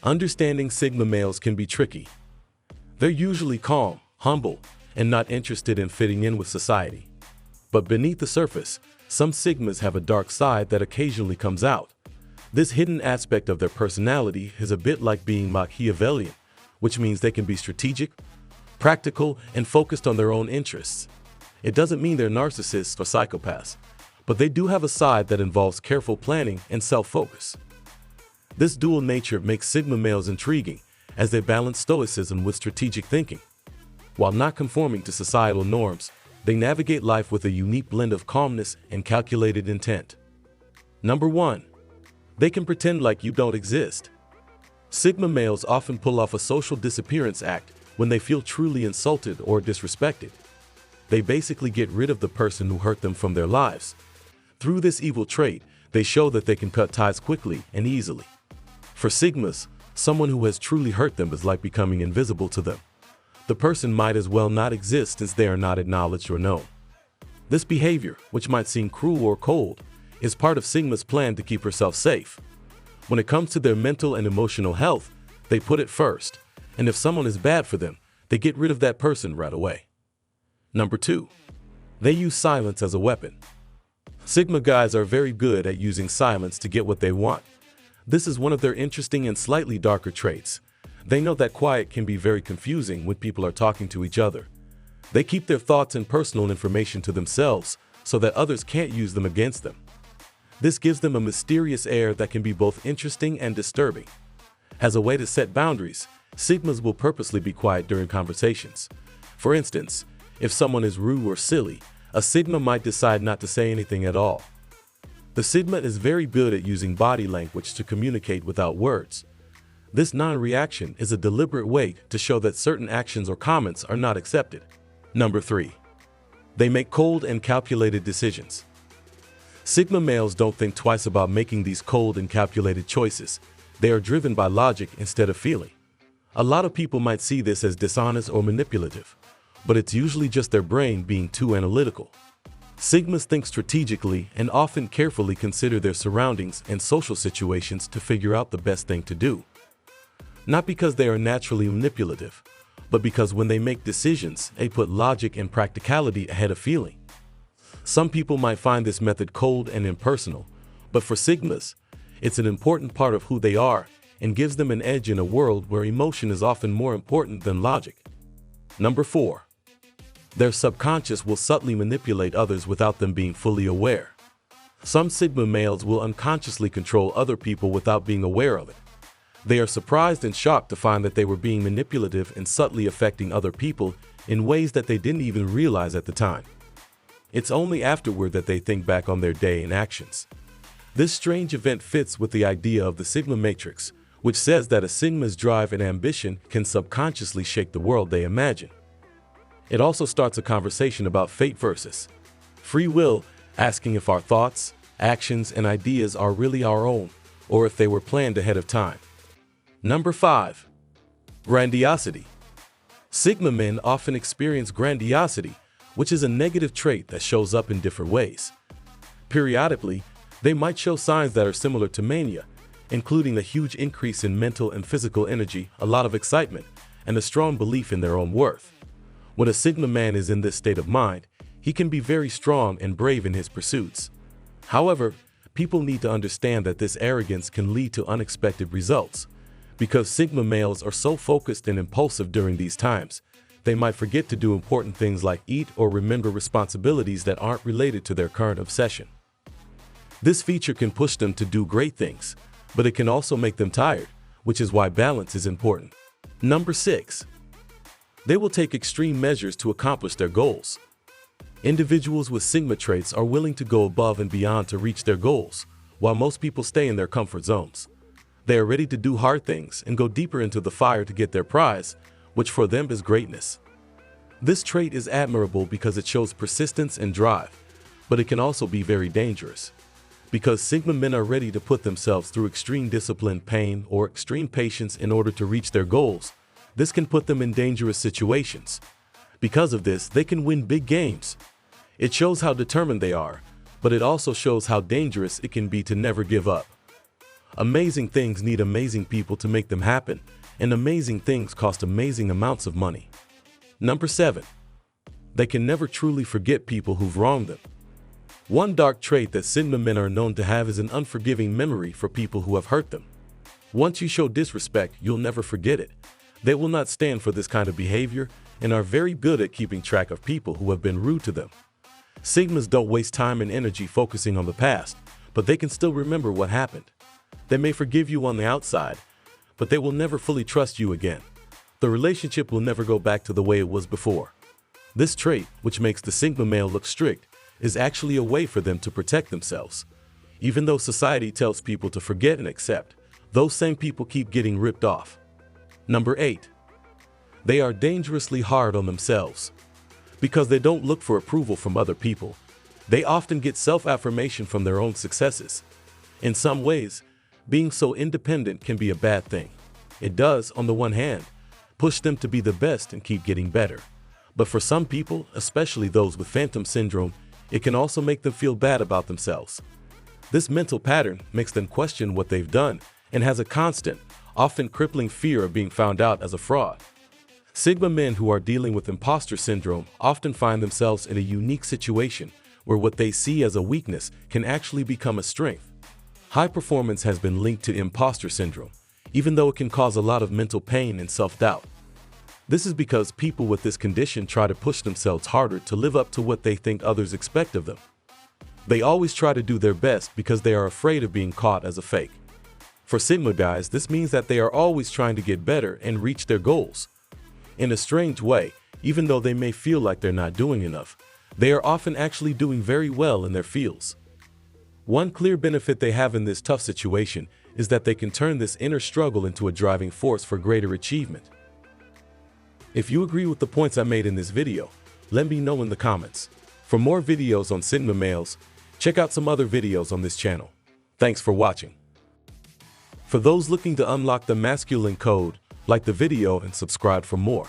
Understanding Sigma males can be tricky. They're usually calm, humble, and not interested in fitting in with society. But beneath the surface, some Sigmas have a dark side that occasionally comes out. This hidden aspect of their personality is a bit like being Machiavellian, which means they can be strategic, practical, and focused on their own interests. It doesn't mean they're narcissists or psychopaths, but they do have a side that involves careful planning and self-focus. This dual nature makes Sigma males intriguing, as they balance stoicism with strategic thinking. While not conforming to societal norms, they navigate life with a unique blend of calmness and calculated intent. Number 1. They can pretend like you don't exist. Sigma males often pull off a social disappearance act when they feel truly insulted or disrespected. They basically get rid of the person who hurt them from their lives. Through this evil trait, they show that they can cut ties quickly and easily. For Sigmas, someone who has truly hurt them is like becoming invisible to them. The person might as well not exist since they are not acknowledged or known. This behavior, which might seem cruel or cold, is part of Sigma's plan to keep herself safe. When it comes to their mental and emotional health, they put it first, and if someone is bad for them, they get rid of that person right away. Number 2. They use silence as a weapon. Sigma guys are very good at using silence to get what they want. This is one of their interesting and slightly darker traits. They know that quiet can be very confusing when people are talking to each other. They keep their thoughts and personal information to themselves so that others can't use them against them. This gives them a mysterious air that can be both interesting and disturbing. As a way to set boundaries, Sigmas will purposely be quiet during conversations. For instance, if someone is rude or silly, a Sigma might decide not to say anything at all. The Sigma is very good at using body language to communicate without words. This non-reaction is a deliberate way to show that certain actions or comments are not accepted. Number 3. They make cold and calculated decisions. Sigma males don't think twice about making these cold and calculated choices. They are driven by logic instead of feeling. A lot of people might see this as dishonest or manipulative, but it's usually just their brain being too analytical. Sigmas think strategically and often carefully consider their surroundings and social situations to figure out the best thing to do. Not because they are naturally manipulative, but because when they make decisions, they put logic and practicality ahead of feeling. Some people might find this method cold and impersonal, but for Sigmas, it's an important part of who they are and gives them an edge in a world where emotion is often more important than logic. Number 4. Their subconscious will subtly manipulate others without them being fully aware. Some Sigma males will unconsciously control other people without being aware of it. They are surprised and shocked to find that they were being manipulative and subtly affecting other people in ways that they didn't even realize at the time. It's only afterward that they think back on their day and actions. This strange event fits with the idea of the Sigma matrix, which says that a Sigma's drive and ambition can subconsciously shake the world they imagine. It also starts a conversation about fate versus free will, asking if our thoughts, actions, and ideas are really our own, or if they were planned ahead of time. Number 5. Grandiosity. Sigma men often experience grandiosity, which is a negative trait that shows up in different ways. Periodically, they might show signs that are similar to mania, including a huge increase in mental and physical energy, a lot of excitement, and a strong belief in their own worth. When a Sigma man is in this state of mind, he can be very strong and brave in his pursuits. However, people need to understand that this arrogance can lead to unexpected results. Because Sigma males are so focused and impulsive during these times, they might forget to do important things like eat or remember responsibilities that aren't related to their current obsession. This feature can push them to do great things, but it can also make them tired, which is why balance is important. Number 6. They will take extreme measures to accomplish their goals. Individuals with Sigma traits are willing to go above and beyond to reach their goals, while most people stay in their comfort zones. They are ready to do hard things and go deeper into the fire to get their prize, which for them is greatness. This trait is admirable because it shows persistence and drive, but it can also be very dangerous. Because Sigma men are ready to put themselves through extreme discipline, pain, or extreme patience in order to reach their goals, this can put them in dangerous situations. Because of this, they can win big games. It shows how determined they are, but it also shows how dangerous it can be to never give up. Amazing things need amazing people to make them happen, and amazing things cost amazing amounts of money. Number 7. They can never truly forget people who've wronged them. One dark trait that Sigma men are known to have is an unforgiving memory for people who have hurt them. Once you show disrespect, you'll never forget it. They will not stand for this kind of behavior and are very good at keeping track of people who have been rude to them. Sigmas don't waste time and energy focusing on the past, but they can still remember what happened. They may forgive you on the outside, but they will never fully trust you again. The relationship will never go back to the way it was before. This trait, which makes the Sigma male look strict, is actually a way for them to protect themselves. Even though society tells people to forget and accept, those same people keep getting ripped off. Number 8. They are dangerously hard on themselves. Because they don't look for approval from other people, they often get self-affirmation from their own successes. In some ways, being so independent can be a bad thing. It does, on the one hand, push them to be the best and keep getting better. But for some people, especially those with phantom syndrome, it can also make them feel bad about themselves. This mental pattern makes them question what they've done and has a constant, often crippling fear of being found out as a fraud. Sigma men who are dealing with imposter syndrome often find themselves in a unique situation where what they see as a weakness can actually become a strength. High performance has been linked to imposter syndrome, even though it can cause a lot of mental pain and self-doubt. This is because people with this condition try to push themselves harder to live up to what they think others expect of them. They always try to do their best because they are afraid of being caught as a fake. For Sigma guys, this means that they are always trying to get better and reach their goals. In a strange way, even though they may feel like they're not doing enough, they are often actually doing very well in their fields. One clear benefit they have in this tough situation is that they can turn this inner struggle into a driving force for greater achievement. If you agree with the points I made in this video, let me know in the comments. For more videos on Sigma males, check out some other videos on this channel. Thanks for watching. For those looking to unlock the masculine code, like the video and subscribe for more.